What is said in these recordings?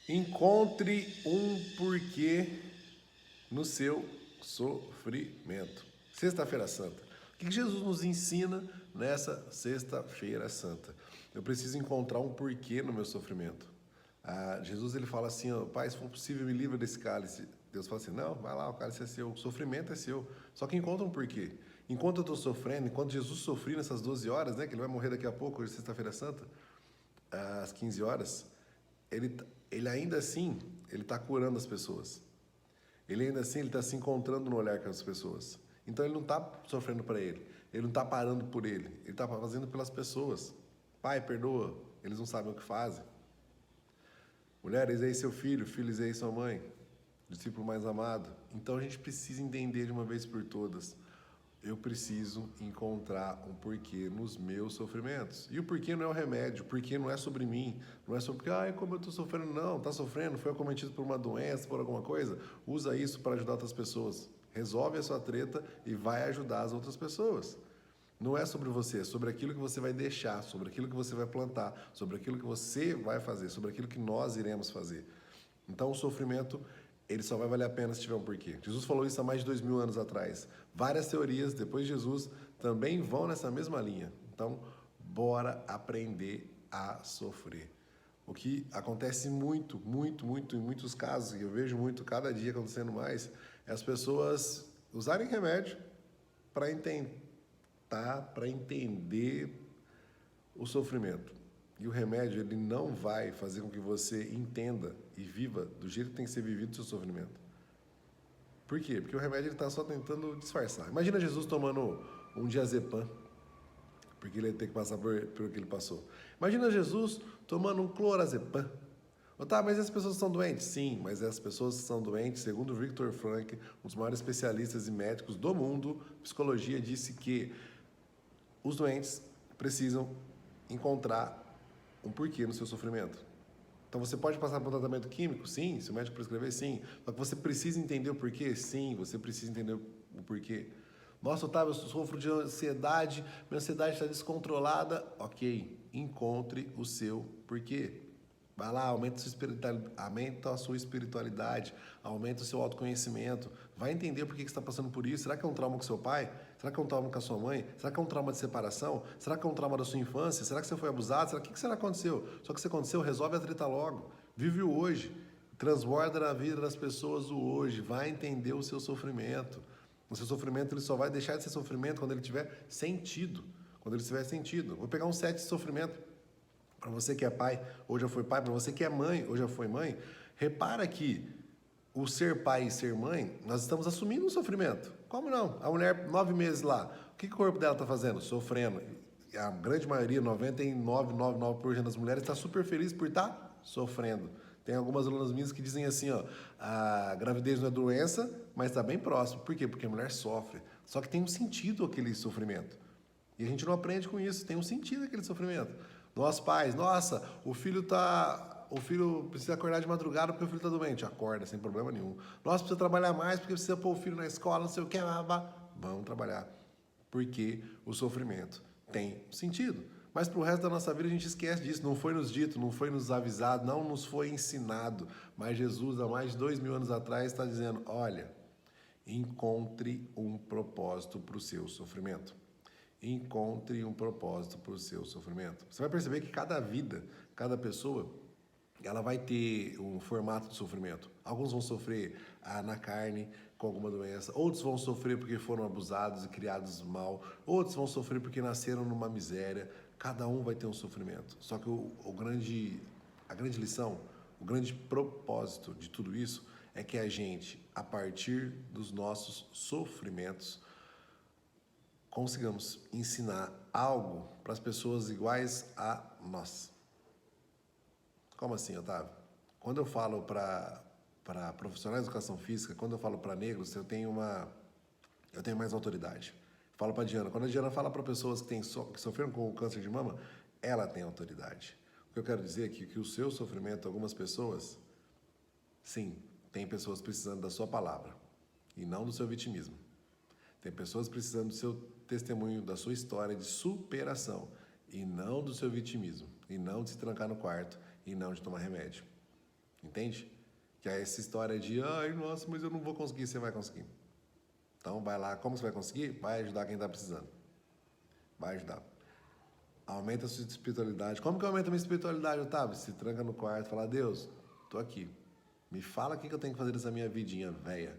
Encontre um porquê no seu sofrimento. Sexta-feira Santa. O que Jesus nos ensina nessa Sexta-feira Santa? Eu preciso encontrar um porquê no meu sofrimento. Jesus ele fala assim, ó, Pai, se for possível, me livra desse cálice. Deus fala assim, não, vai lá, o cálice é seu, o sofrimento é seu. Só que encontra um porquê. Enquanto eu estou sofrendo, enquanto Jesus sofreu nessas 12 horas, né, que ele vai morrer daqui a pouco, hoje Sexta-feira Santa, às 15 horas, ele ainda assim, ele está curando as pessoas. Ele ainda assim, ele está se encontrando no olhar com as pessoas. Então ele não está sofrendo para ele não está parando por ele está fazendo pelas pessoas. Pai, perdoa, eles não sabem o que fazem. Mulheres, aí seu filho, filhos, aí sua mãe, discípulo mais amado. Então a gente precisa entender de uma vez por todas. Eu preciso encontrar um porquê nos meus sofrimentos. E o porquê não é o remédio, o porquê não é sobre mim, não é sobre, como eu estou sofrendo, não, está sofrendo, foi acometido por uma doença, por alguma coisa, usa isso para ajudar outras pessoas. Resolve a sua treta e vai ajudar as outras pessoas. Não é sobre você, é sobre aquilo que você vai deixar, sobre aquilo que você vai plantar, sobre aquilo que você vai fazer, sobre aquilo que nós iremos fazer. Então o sofrimento, ele só vai valer a pena se tiver um porquê. Jesus falou isso há mais de 2000 anos atrás. Várias teorias, depois de Jesus, também vão nessa mesma linha. Então, bora aprender a sofrer. O que acontece muito, muito, muito, em muitos casos, e eu vejo muito cada dia acontecendo mais, é as pessoas usarem remédio para entender o sofrimento. E o remédio, ele não vai fazer com que você entenda e viva do jeito que tem que ser vivido o seu sofrimento. Por quê? Porque o remédio está só tentando disfarçar. Imagina Jesus tomando um diazepam, porque ele ia ter que passar por o que ele passou. Imagina Jesus tomando um clorazepam. Tá, mas as pessoas estão doentes? Sim, mas as pessoas são doentes, segundo Viktor Frankl, um dos maiores especialistas e médicos do mundo, psicologia, disse que os doentes precisam encontrar um porquê no seu sofrimento. Então você pode passar por um tratamento químico? Sim. Se o médico prescrever, sim. Só que você precisa entender o porquê? Sim, você precisa entender o porquê. Nossa, Otávio, eu sofro de ansiedade, minha ansiedade está descontrolada. Ok, encontre o seu porquê. Vai lá, aumenta a sua espiritualidade, aumenta o seu autoconhecimento. Vai entender por que você está passando por isso. Será que é um trauma com seu pai? Será que é um trauma com a sua mãe? Será que é um trauma de separação? Será que é um trauma da sua infância? Será que você foi abusado? O que será que aconteceu? Só que se aconteceu, resolve a treta logo. Vive o hoje. Transborda na vida das pessoas o hoje. Vai entender o seu sofrimento. O seu sofrimento ele só vai deixar de ser sofrimento quando ele tiver sentido. Quando ele tiver sentido. Vou pegar um set de sofrimento. Para você que é pai ou já foi pai, para você que é mãe ou já foi mãe, repara que o ser pai e ser mãe, nós estamos assumindo um sofrimento. Como não? A mulher, 9 meses lá, o que o corpo dela está fazendo? Sofrendo. A grande maioria, 99,99% das mulheres, está super feliz por estar sofrendo. Tem algumas alunas minhas que dizem assim, ó, a gravidez não é doença, mas está bem próximo. Por quê? Porque a mulher sofre. Só que tem um sentido aquele sofrimento. E a gente não aprende com isso, tem um sentido aquele sofrimento. Nós pais, nossa, o filho precisa acordar de madrugada porque o filho está doente. Acorda, sem problema nenhum. Nossa, precisa trabalhar mais porque precisa pôr o filho na escola, não sei o que. Vamos trabalhar. Porque o sofrimento tem sentido. Mas para o resto da nossa vida a gente esquece disso. Não foi nos dito, não foi nos avisado, não nos foi ensinado. Mas Jesus, há mais de 2000 anos atrás, está dizendo, olha, encontre um propósito para o seu sofrimento. Encontre um propósito para o seu sofrimento. Você vai perceber que cada vida, cada pessoa, ela vai ter um formato de sofrimento. Alguns vão sofrer na carne, com alguma doença. Outros vão sofrer porque foram abusados e criados mal. Outros vão sofrer porque nasceram numa miséria. Cada um vai ter um sofrimento. Só que a grande lição, o grande propósito de tudo isso é que a gente, a partir dos nossos sofrimentos, consigamos ensinar algo para as pessoas iguais a nós. Como assim, Otávio? Quando eu falo para profissionais de educação física, quando eu falo para negros, eu tenho mais autoridade. Falo para a Diana. Quando a Diana fala para pessoas que sofreram com o câncer de mama, ela tem autoridade. O que eu quero dizer é que o seu sofrimento, algumas pessoas, sim, tem pessoas precisando da sua palavra e não do seu vitimismo. Tem pessoas precisando do seu testemunho, da sua história de superação e não do seu vitimismo, e não de se trancar no quarto, e não de tomar remédio. Entende? Que é essa história de, ai, nossa, mas eu não vou conseguir, você vai conseguir. Então vai lá, como você vai conseguir? Vai ajudar quem está precisando. Vai ajudar. Aumenta a sua espiritualidade. Como que aumenta a minha espiritualidade, Otávio? Se tranca no quarto e fala, Deus, tô aqui. Me fala o que eu tenho que fazer nessa minha vidinha velha.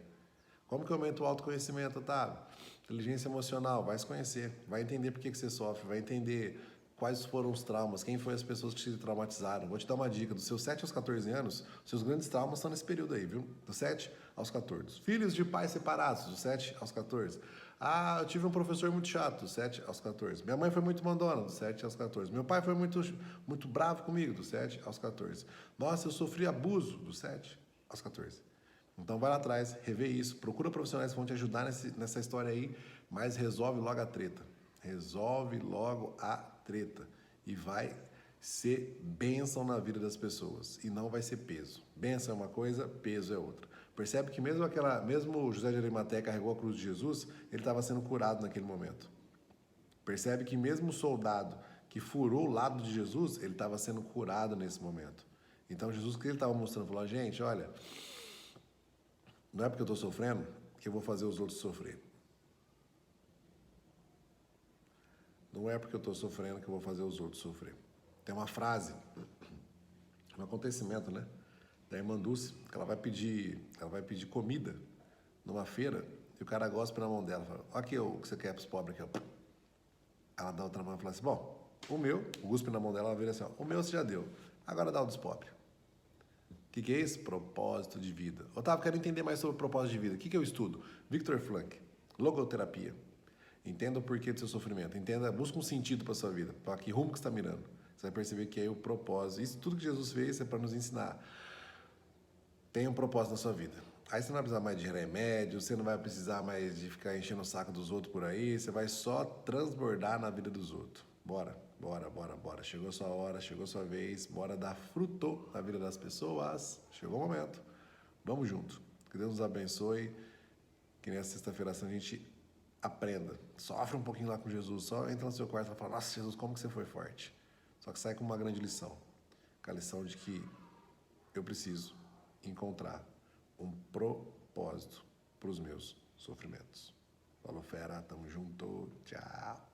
Como que eu aumento o autoconhecimento, Otávio? Inteligência emocional, vai se conhecer, vai entender por que você sofre, vai entender quais foram os traumas, quem foram as pessoas que te traumatizaram. Vou te dar uma dica, dos seus 7 aos 14 anos, seus grandes traumas estão nesse período aí, viu? Dos 7 aos 14. Filhos de pais separados, dos 7 aos 14. Ah, eu tive um professor muito chato, dos 7 aos 14. Minha mãe foi muito mandona, dos 7 aos 14. Meu pai foi muito bravo comigo, dos 7 aos 14. Nossa, eu sofri abuso, dos 7 aos 14. Então vai lá atrás, revê isso, procura profissionais que vão te ajudar nessa história aí, mas resolve logo a treta. Resolve logo a treta. E vai ser bênção na vida das pessoas. E não vai ser peso. Bênção é uma coisa, peso é outra. Percebe que mesmo José de Arimateia carregou a cruz de Jesus, ele estava sendo curado naquele momento. Percebe que mesmo o soldado que furou o lado de Jesus, ele estava sendo curado nesse momento. Então Jesus, o que ele estava mostrando? Falou, gente, olha, não é porque eu estou sofrendo que eu vou fazer os outros sofrer. Não é porque eu estou sofrendo que eu vou fazer os outros sofrer. Tem uma frase, um acontecimento, né? Da irmã Dulce, que ela vai pedir comida numa feira e o cara gospe na mão dela. Fala, aqui o que você quer para os pobres aqui, ó. Ela dá outra mão e fala assim, bom, o guspe na mão dela, ela vira assim, ó, o meu você já deu, agora dá o dos pobres. O que é isso? Propósito de vida. Otávio, quero entender mais sobre o propósito de vida. O que eu estudo? Victor Frankl, logoterapia. Entenda o porquê do seu sofrimento. Busca um sentido para sua vida. Para que rumo que você está mirando. Você vai perceber que é o propósito. Isso tudo que Jesus fez é para nos ensinar. Tem um propósito na sua vida. Aí você não vai precisar mais de remédio, você não vai precisar mais de ficar enchendo o saco dos outros por aí, você vai só transbordar na vida dos outros. Bora, bora, bora, bora. Chegou a sua hora, chegou a sua vez, bora dar fruto na vida das pessoas. Chegou o momento. Vamos junto. Que Deus nos abençoe. Que nessa sexta-feira a gente aprenda. Sofre um pouquinho lá com Jesus. Só entra no seu quarto e fala, nossa, Jesus, como que você foi forte? Só que sai com uma grande lição. Com a lição de que eu preciso encontrar um propósito para os meus sofrimentos. Falou, fera, tamo junto, tchau.